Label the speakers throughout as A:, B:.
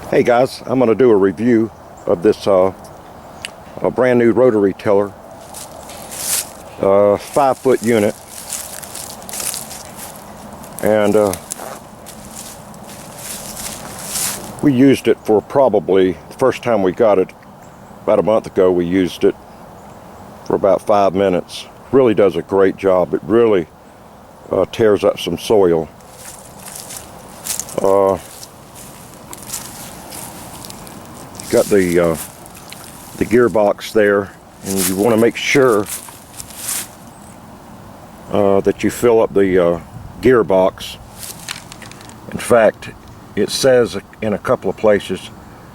A: Hey guys, I'm going to do a review of this a brand new rotary tiller, 5-foot unit, and we used it for probably, the first time we got it about a month ago, we used it for about 5 minutes. Really does a great job. It really tears up some soil. Got the gearbox there, and you want to make sure that you fill up the gearbox. In fact, it says in a couple of places,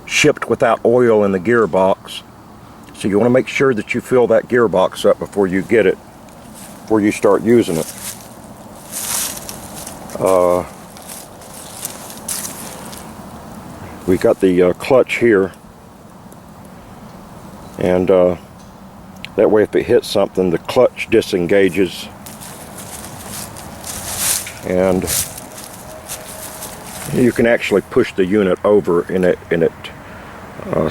A: shipped without oil in the gearbox. So you want to make sure that you fill that gearbox up before you get it, before you start using it. We got the clutch here, and that way if it hits something, the clutch disengages, and you can actually push the unit over, and it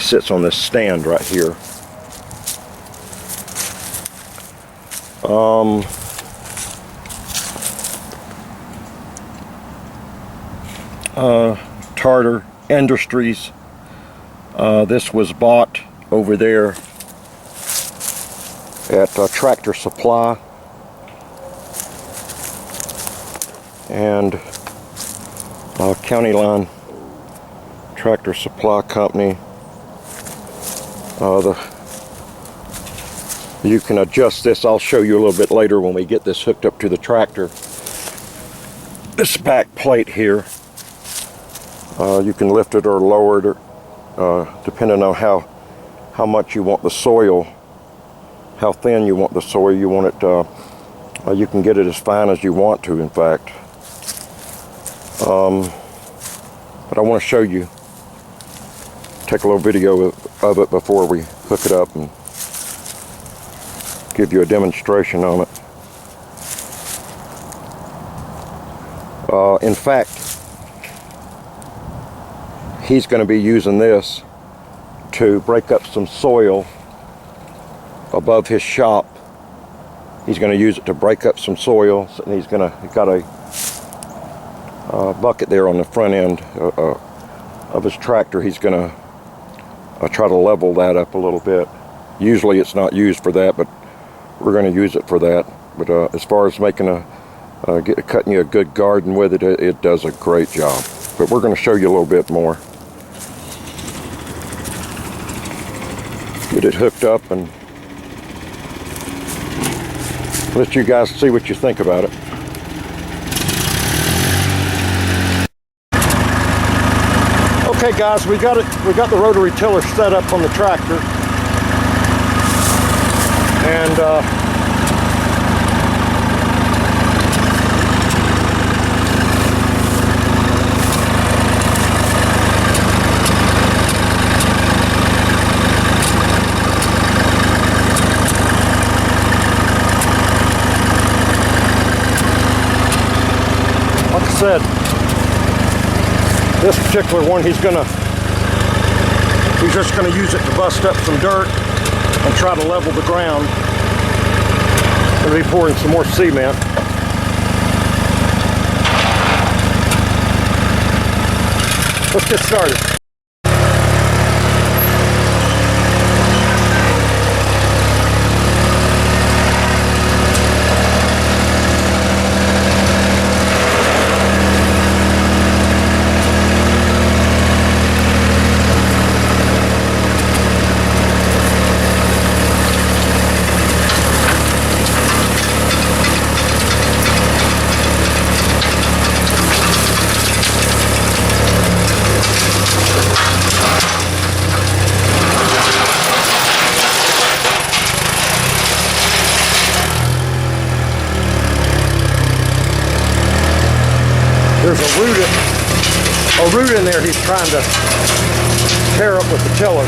A: sits on this stand right here. Tarter Industries. This was bought over there at Tractor Supply, and County Line Tractor Supply Company. You can adjust this. I'll show you a little bit later when we get this hooked up to the tractor. This back plate here, you can lift it or lower it, depending on how much you want the soil, how thin you want the soil. You want it, you can get it as fine as you want to, in fact. But I want to show you, take a little video of it before we hook it up and give you a demonstration on it. In fact, he's going to be using this to break up some soil above his shop. He's going to use it to break up some soil, and he's got a bucket there on the front end of his tractor. He's going to try to level that up a little bit. Usually it's not used for that, but we're going to use it for that. But as far as making cutting you a good garden with it, it does a great job. But we're going to show you a little bit more. Get it hooked up and let you guys see what you think about it. Okay guys, we got the rotary tiller set up on the tractor, and like I said, this particular one, he's just gonna use it to bust up some dirt and try to level the ground. Gonna be pouring some more cement. Let's get started. There's a root in there he's trying to tear up with the tiller.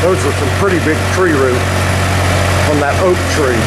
A: Those were some pretty big tree roots from that oak tree.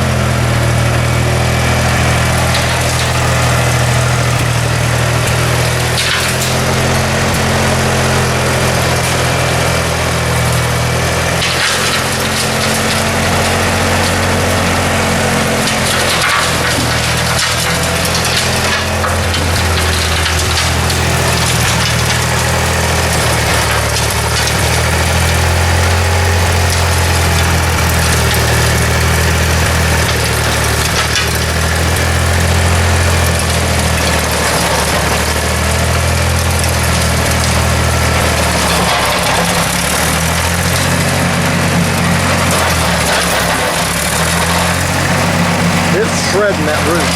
A: Shredding that root.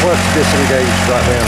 A: Let's disengage right now.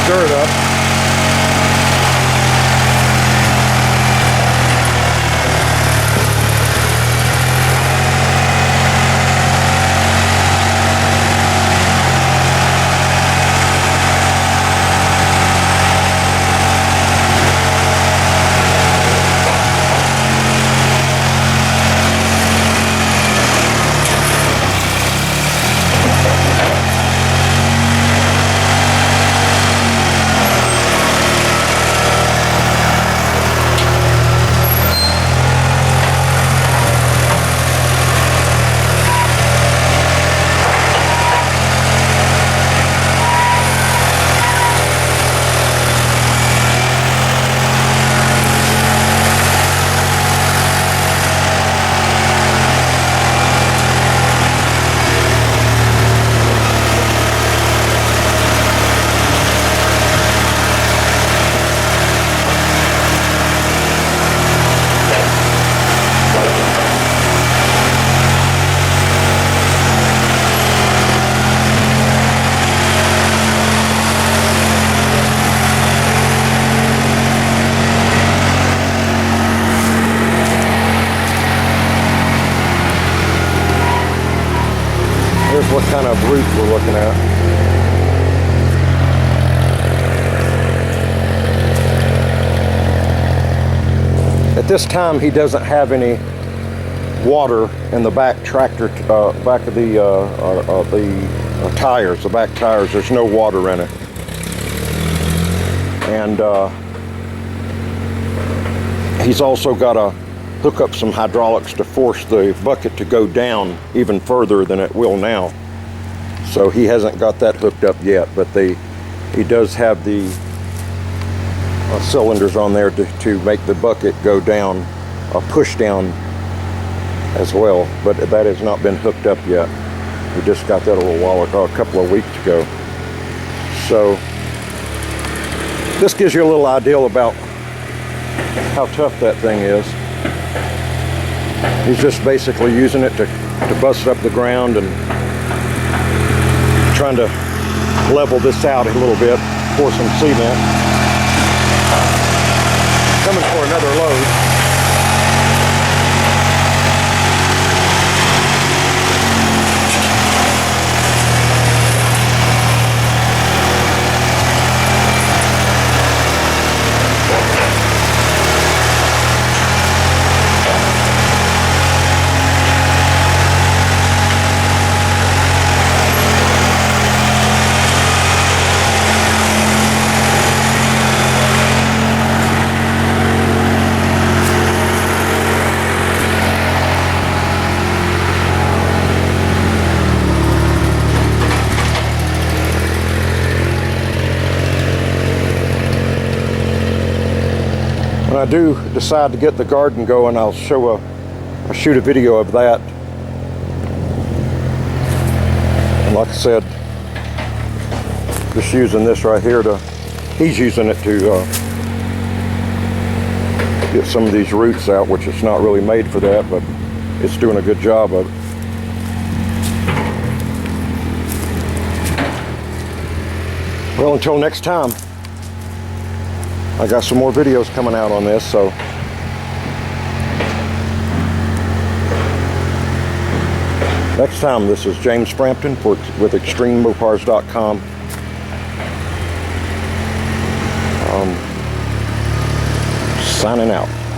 A: Stir it up. Here's what kind of roots we're looking at. At this time, he doesn't have any water in the back tractor, back of the tires, the back tires. There's no water in it. And he's also got to hook up some hydraulics to force the bucket to go down even further than it will now. So he hasn't got that hooked up yet, but he does have the cylinders on there to make the bucket go down, push down as well, but that has not been hooked up yet. We just got that a little while ago, a couple of weeks ago. So this gives you a little idea about how tough that thing is. He's just basically using it to bust up the ground and trying to level this out a little bit, pour some cement. Coming for another load. When I do decide to get the garden going, I'll shoot a video of that. And like I said, just using this right here he's using it to get some of these roots out, which it's not really made for that, but it's doing a good job of it. Well, until next time, I got some more videos coming out on this, so next time, this is James Frampton with ExtremeMopars.com. Signing out.